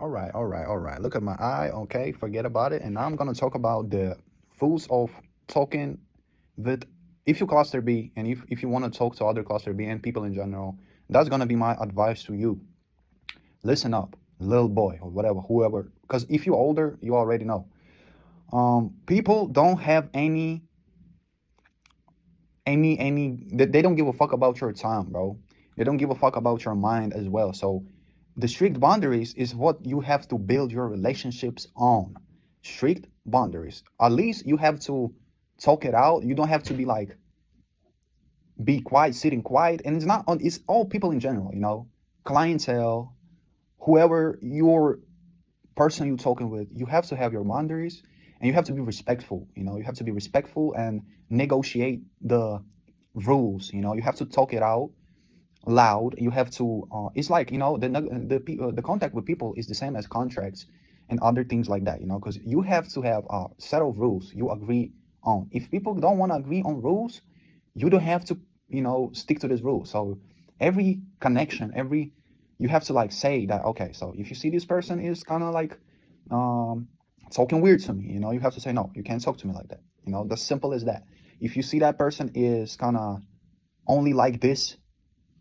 All right. Look at my eye, okay? Forget about it. And now I'm gonna talk about the fools of talking with if you cluster B and if you want to talk to other cluster B and people in general, that's gonna be my advice to you. Listen up, little boy or whatever, whoever. Because if you're older, you already know. People don't have they don't give a fuck about your time, bro. They don't give a fuck about your mind as well. So the strict boundaries is what you have to build your relationships on. Strict boundaries. At least you have to talk it out. You don't have to be like be quiet, sitting quiet. And it's not on it's all people in general, clientele, whoever your person you're talking with, you have to have your boundaries and you have to be respectful. You have to be respectful and negotiate the rules. You have to talk it out loud. You have to it's like, the contact with people is the same as contracts and other things like that, because you have to have a set of rules you agree on. If people don't want to agree on rules, you don't have to, stick to this rule. So every connection, every you have to like say that, okay, so if you see this person is kind of like um talking weird to me, you have to say, no, you can't talk to me like that. That's simple as that. If you see that person is kind of only like this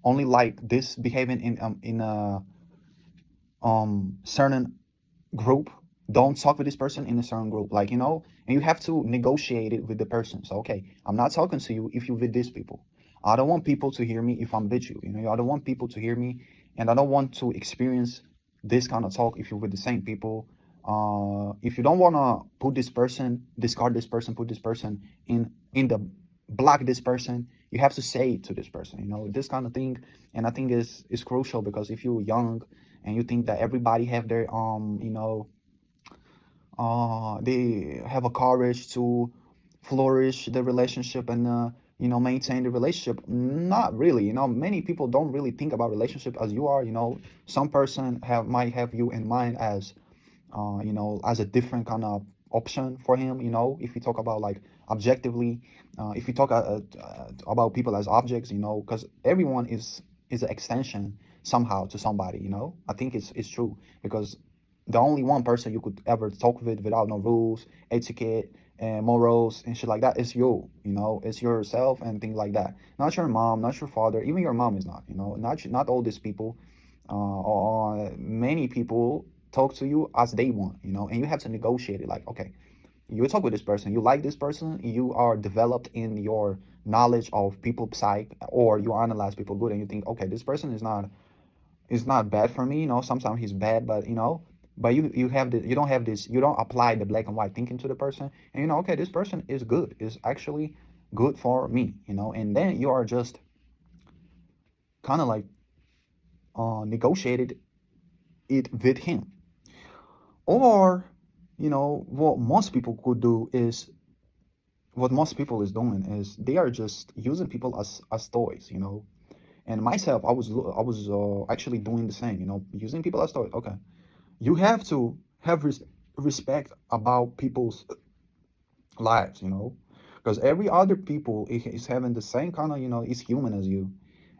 only like this behaving in a certain group, don't talk with this person in a certain group, like, and you have to negotiate it with the person. So okay, I'm not talking to you if you with these people. I don't want people to hear me if I'm with you. I don't want people to hear me, and I don't want to experience this kind of talk if you're with the same people. If you don't want to put this person, discard this person, put this person in the block this person, you have to say it to this person, this kind of thing. And I think is crucial, because if you're young and you think that everybody have their they have a courage to flourish the relationship and maintain the relationship. Not really. Many people don't really think about relationship as you are. Some person might have you in mind as as a different kind of option for him. If you talk about like objectively, if you talk about people as objects, because everyone is an extension somehow to somebody. I think it's true, because the only one person you could ever talk with without no rules, etiquette, and morals and shit like that is you. It's yourself and things like that. Not your mom, not your father. Even your mom is not. Not all these people. Or many people talk to you as they want. And you have to negotiate it. Like, okay, you talk with this person, you like this person, you are developed in your knowledge of people psych, or you analyze people good, and you think, okay, this person is not bad for me. Sometimes he's bad, but but you don't have this, you don't apply the black and white thinking to the person, and okay, this person is good, is actually good for me. And then you are just kind of like negotiated it with him. Or what most people is doing is they are just using people as toys. And myself, I was actually doing the same, using people as toys. Okay, you have to have respect about people's lives, because every other people is having the same kind of, is human as you.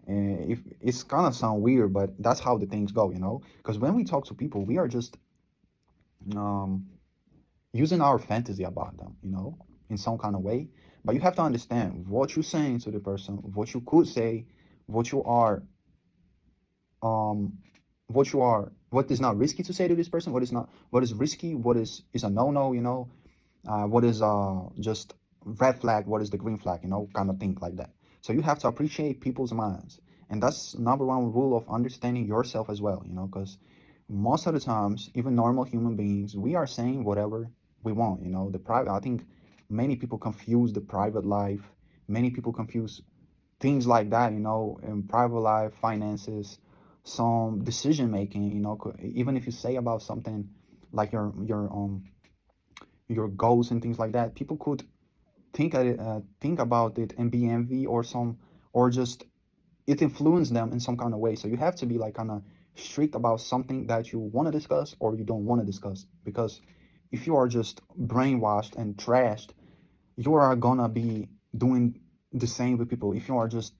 And if it's kind of sound weird, but that's how the things go, because when we talk to people, we are just um using our fantasy about them, in some kind of way. But you have to understand what you're saying to the person, what you could say, what you are what is not risky to say to this person, what is risky, what is a no-no, what is just red flag, what is the green flag, kind of thing like that. So you have to appreciate people's minds, and that's number one rule of understanding yourself as well, because most of the times, even normal human beings, we are saying whatever we want. The private, I think many people confuse the private life, many people confuse things like that, in private life, finances, some decision making, even if you say about something like your goals and things like that, people could think about it and be envy, or just it influenced them in some kind of way. So you have to be like kind of strict about something that you want to discuss or you don't want to discuss, because if you are just brainwashed and trashed, you are gonna be doing the same with people. If you are just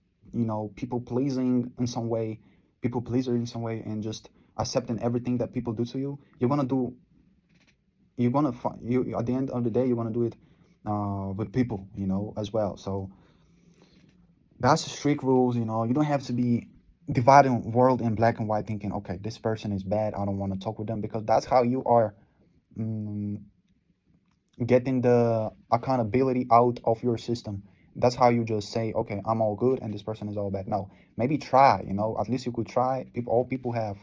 people pleasing in some way, people pleaser in some way, and just accepting everything that people do to you, you at the end of the day, you're gonna do it with people, as well. So that's strict rules. You don't have to be dividing world in black and white, thinking, okay, this person is bad, I don't want to talk with them, because that's how you are mm, getting the accountability out of your system. That's how you just say, okay, I'm all good and this person is all bad. No, maybe try, at least you could try. All people have,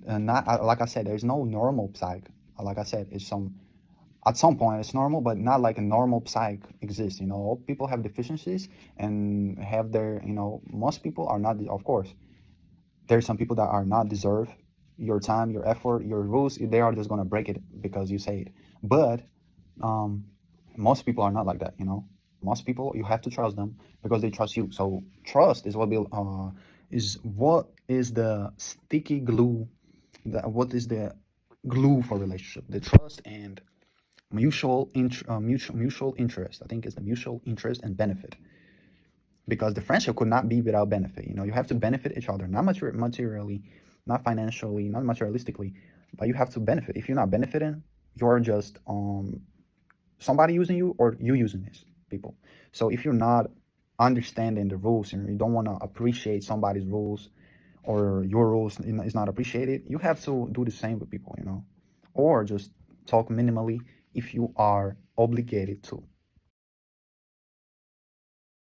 not like I said, there's no normal psych. Like I said, it's some at some point it's normal, but not like a normal psych exists. All people have deficiencies and have their, most people are not, of course, there's some people that are not deserve your time, your effort, your rules. They are just gonna break it because you say it. But um, most people are not like that. Most people, you have to trust them because they trust you. So trust is the sticky glue. What is the glue for relationship? The trust and mutual interest. I think it's the mutual interest and benefit, because the friendship could not be without benefit. You have to benefit each other, not materially, not financially, not materialistically, but you have to benefit. If you're not benefiting, you're just somebody using you, or you using these people. So if you're not understanding the rules and you don't want to appreciate somebody's rules, or your rules is not appreciated, you have to do the same with people, or just talk minimally if you are obligated to.